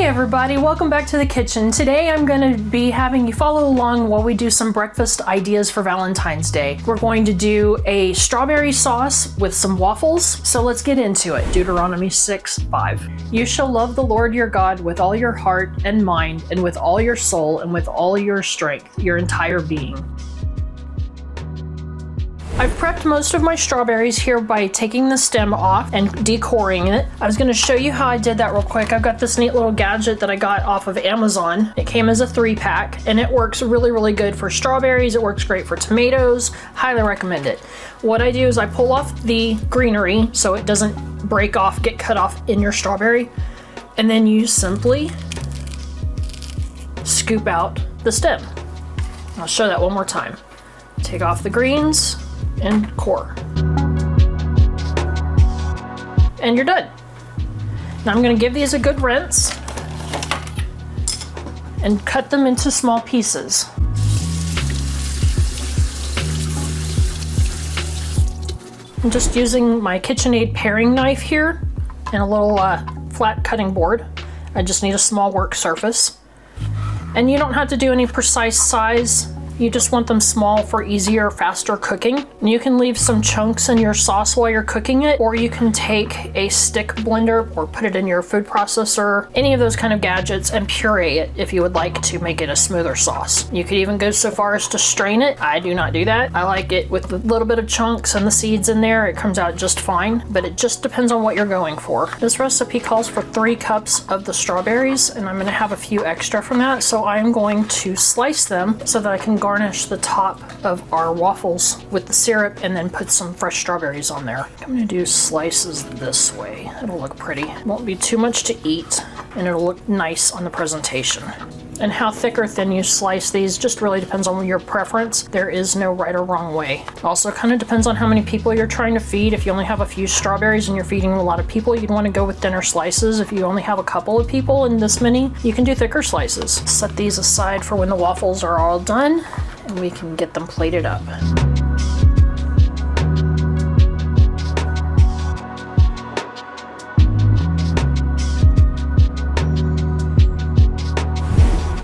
Hey everybody, welcome back to the kitchen. Today I'm going to be having you follow along while we do some breakfast ideas for Valentine's Day. We're going to do a strawberry sauce with some waffles, so let's get into it. Deuteronomy 6:5. You shall love the Lord your God with all your heart and mind and with all your soul and with all your strength, your entire being. I've prepped most of my strawberries here by taking the stem off and decoring it. I was going to show you how I did that real quick. I've got this neat little gadget that I got off of Amazon. It came as a 3-pack and it works really good for strawberries. It works great for tomatoes. Highly recommend it. What I do is I pull off the greenery so it doesn't break off, get cut off in your strawberry, and then you simply scoop out the stem. I'll show that one more time. Take off the greens and core. And you're done. Now I'm going to give these a good rinse and cut them into small pieces. I'm just using my KitchenAid paring knife here and a little flat cutting board. I just need a small work surface. And you don't have to do any precise size. You just want them small for easier, faster cooking. And you can leave some chunks in your sauce while you're cooking it, or you can take a stick blender or put it in your food processor, any of those kind of gadgets, and puree it if you would like to make it a smoother sauce. You could even go so far as to strain it. I do not do that. I like it with a little bit of chunks and the seeds in there. It comes out just fine, but it just depends on what you're going for. This recipe calls for 3 cups of the strawberries, and I'm gonna have a few extra from that, so I'm going to slice them so that I can garnish the top of our waffles with the syrup and then put some fresh strawberries on there. I'm gonna do slices this way. It'll look pretty. It won't be too much to eat and it'll look nice on the presentation. And how thick or thin you slice these just really depends on your preference. There is no right or wrong way. It also kind of depends on how many people you're trying to feed. If you only have a few strawberries and you're feeding a lot of people, you'd want to go with thinner slices. If you only have a couple of people and this many, you can do thicker slices. Set these aside for when the waffles are all done and we can get them plated up.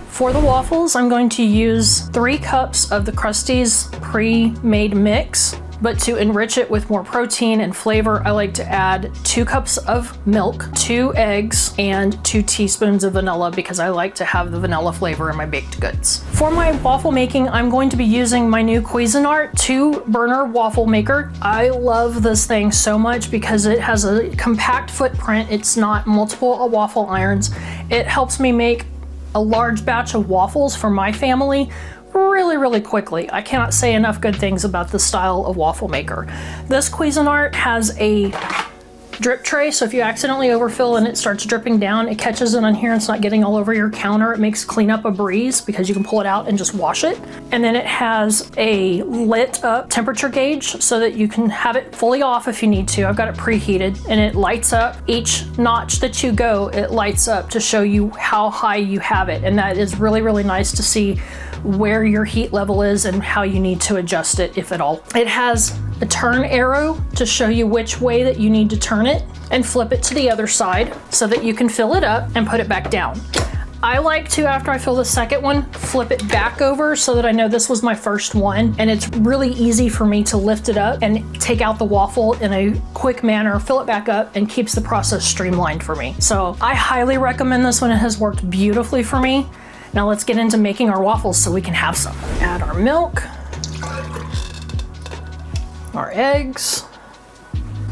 For the waffles, I'm going to use 3 cups of the Krusteaz pre-made mix, but to enrich it with more protein and flavor, I like to add 2 cups of milk, 2 eggs, and 2 teaspoons of vanilla because I like to have the vanilla flavor in my baked goods. For my waffle making, I'm going to be using my new Cuisinart 2-burner waffle maker. I love this thing so much because it has a compact footprint. It's not multiple waffle irons. It helps me make a large batch of waffles for my family really quickly. I cannot say enough good things about this style of waffle maker. This Cuisinart has a drip tray, so if you accidentally overfill and it starts dripping down, it catches it on here and it's not getting all over your counter. It makes cleanup a breeze because you can pull it out and just wash it. And then it has a lit up temperature gauge so that you can have it fully off if you need to. I've got it preheated and it lights up. Each notch that you go, it lights up to show you how high you have it. And that is really nice to see where your heat level is and how you need to adjust it, if at all. It has a turn arrow to show you which way that you need to turn it and flip it to the other side so that you can fill it up and put it back down. I like to, after I fill the second one, flip it back over so that I know this was my first one, and it's really easy for me to lift it up and take out the waffle in a quick manner, fill it back up, and keeps the process streamlined for me. So I highly recommend this one. It has worked beautifully for me. Now let's get into making our waffles so we can have some. Add our milk, our eggs,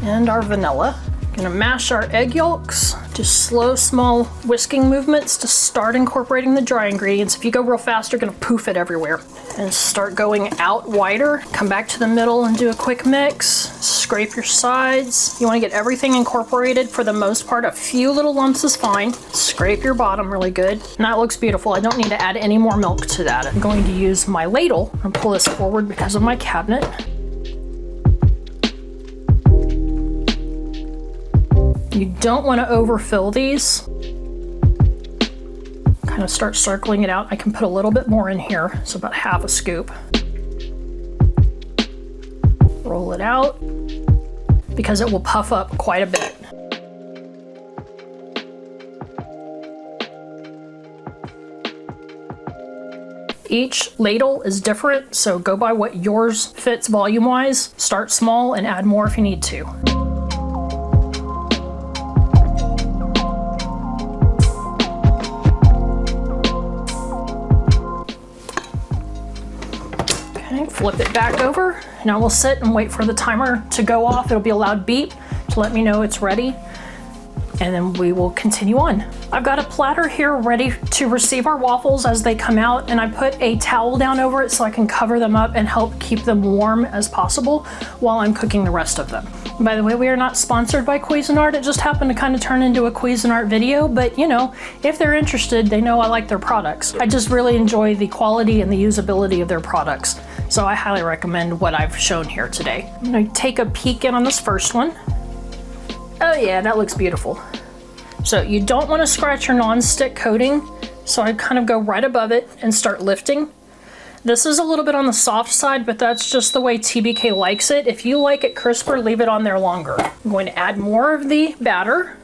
and our vanilla. Gonna mash our egg yolks. Just slow, small whisking movements to start incorporating the dry ingredients. If you go real fast, you're gonna poof it everywhere. And start going out wider. Come back to the middle and do a quick mix. Scrape your sides. You wanna get everything incorporated. For the most part, a few little lumps is fine. Scrape your bottom really good. And that looks beautiful. I don't need to add any more milk to that. I'm going to use my ladle and pull this forward because of my cabinet. You don't want to overfill these. Kind of start circling it out. I can put a little bit more in here, so about half a scoop. Roll it out because it will puff up quite a bit. Each ladle is different, so go by what yours fits volume-wise. Start small and add more if you need to. Okay, flip it back over. Now we'll sit and wait for the timer to go off. It'll be a loud beep to let me know it's ready, and then we will continue on. I've got a platter here ready to receive our waffles as they come out, and I put a towel down over it so I can cover them up and help keep them warm as possible while I'm cooking the rest of them. By the way, we are not sponsored by Cuisinart. It just happened to kind of turn into a Cuisinart video, but you know, if they're interested, they know I like their products. I just really enjoy the quality and the usability of their products. So I highly recommend what I've shown here today. I'm gonna take a peek in on this first one. Oh yeah, that looks beautiful. So you don't want to scratch your non-stick coating, so I kind of go right above it and start lifting. This is a little bit on the soft side, but that's just the way TBK likes it. If you like it crisper, leave it on there longer. I'm going to add more of the batter.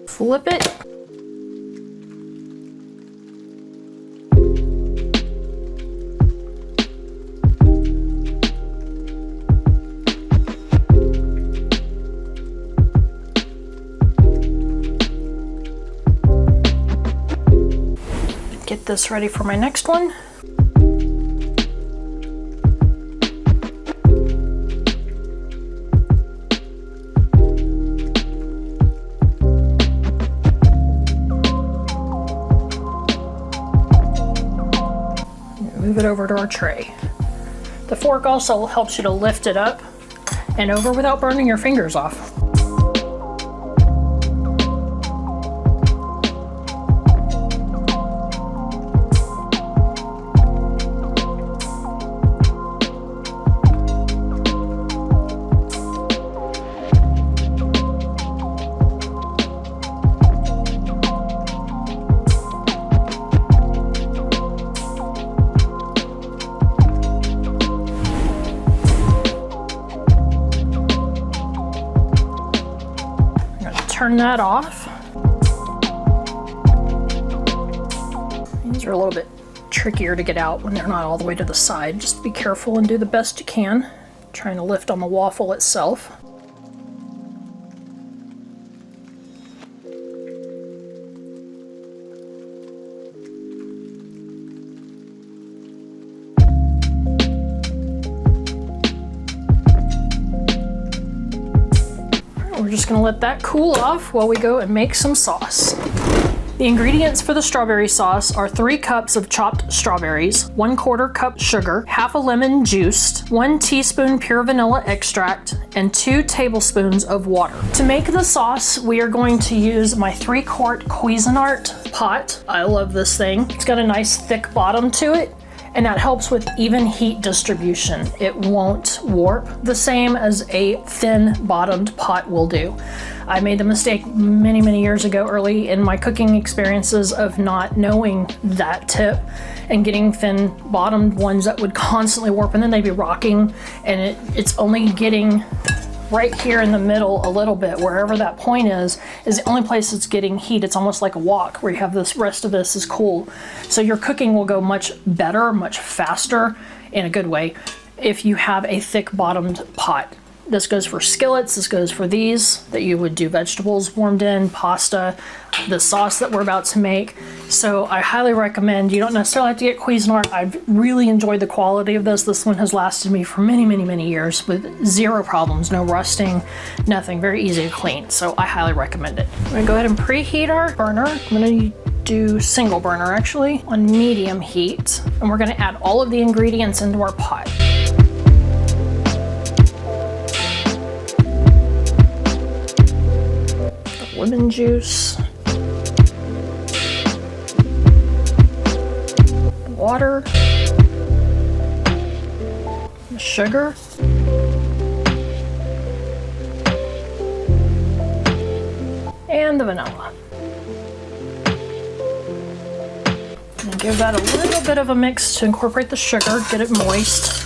Flip it. Get this ready for my next one. Move it over to our tray. The fork also helps you to lift it up and over without burning your fingers off. Turn that off. These are a little bit trickier to get out when they're not all the way to the side. Just be careful and do the best you can, trying to lift on the waffle itself. We're just gonna let that cool off while we go and make some sauce. The ingredients for the strawberry sauce are 3 cups of chopped strawberries, 1/4 cup sugar, half a lemon juiced, 1 teaspoon pure vanilla extract, and 2 tablespoons of water. To make the sauce, we are going to use my 3-quart Cuisinart pot. I love this thing. It's got a nice thick bottom to it, and that helps with even heat distribution. It won't warp the same as a thin bottomed pot will do. I made the mistake many years ago early in my cooking experiences of not knowing that tip and getting thin bottomed ones that would constantly warp, and then they'd be rocking, and it's only getting right here in the middle a little bit, wherever that point is the only place it's getting heat. It's almost like a wok where you have this rest of this is cool. So your cooking will go much better, much faster in a good way if you have a thick bottomed pot. This goes for skillets, this goes for these that you would do vegetables warmed in, pasta, the sauce that we're about to make. So I highly recommend, you don't necessarily have to get Cuisinart. I've really enjoyed the quality of this. This one has lasted me for many years with 0 problems, no rusting, nothing, very easy to clean. So I highly recommend it. I'm gonna go ahead and preheat our burner. I'm gonna do single burner actually on medium heat. And we're gonna add all of the ingredients into our pot. Lemon juice, water, sugar, and the vanilla. And give that a little bit of a mix to incorporate the sugar, get it moist.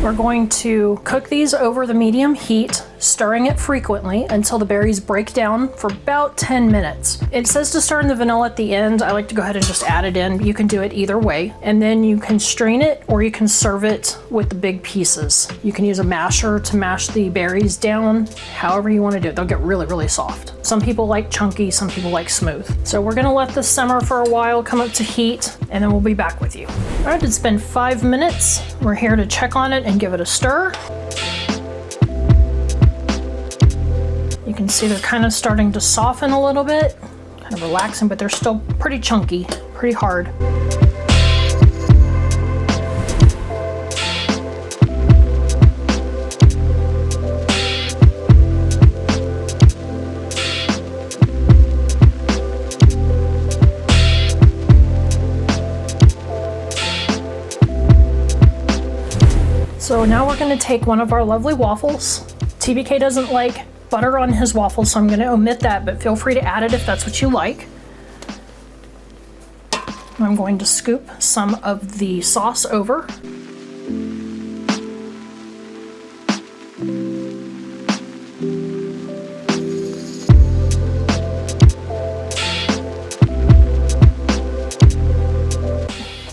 We're going to cook these over the medium heat, stirring it frequently until the berries break down for about 10 minutes. It says to stir in the vanilla at the end. I like to go ahead and just add it in. You can do it either way. And then you can strain it or you can serve it with the big pieces. You can use a masher to mash the berries down, however you want to do it. They'll get really, really soft. Some people like chunky, some people like smooth. So we're gonna let this simmer for a while, come up to heat, and then we'll be back with you. All right, it's been 5 minutes. We're here to check on it and give it a stir. You can see they're kind of starting to soften a little bit, kind of relaxing, but they're still pretty chunky, pretty hard. So now we're going to take one of our lovely waffles. TBK doesn't like butter on his waffles, so I'm going to omit that, but feel free to add it if that's what you like. I'm going to scoop some of the sauce over.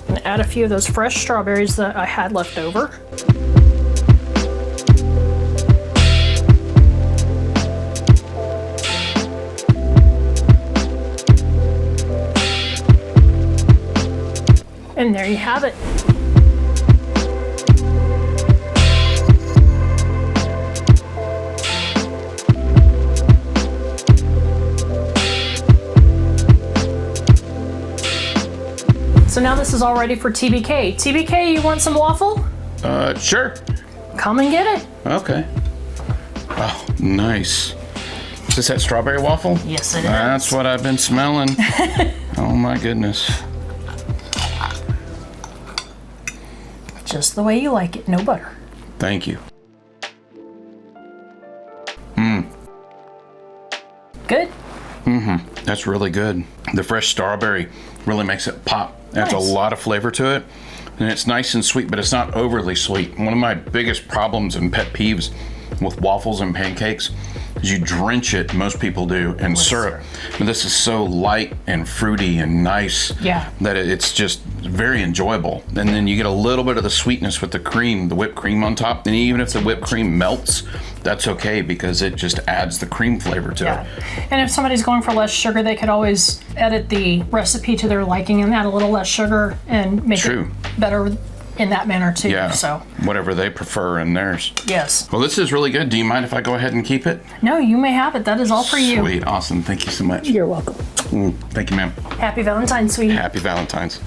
And add a few of those fresh strawberries that I had left over. And there you have it. So now this is all ready for TBK. TBK, you want some waffle? Sure. Come and get it. Okay. Oh, nice. Is this that strawberry waffle? Yes, it is. That's what I've been smelling. Oh my goodness. Just the way you like it, no butter. Thank you. Good? That's really good. The fresh strawberry really makes it pop. Adds Nice. a lot of flavor to it. And it's nice and sweet, but it's not overly sweet. One of my biggest problems and pet peeves with waffles and pancakes is you drench it, most people do, in syrup. But this is so light and fruity and nice that it's just very enjoyable. And then you get a little bit of the sweetness with the cream, the whipped cream on top. And even if the whipped cream melts, that's okay because it just adds the cream flavor to it. And if somebody's going for less sugar, they could always edit the recipe to their liking and add a little less sugar and make it better in that manner too. Yeah, so whatever they prefer in theirs. Yes. Well, this is really good. Do you mind if I go ahead and keep it? No, you may have it. That is all for you. Sweet, awesome. Thank you so much. You're welcome. Thank you, ma'am. Happy Valentine, sweetie. Happy Valentine's.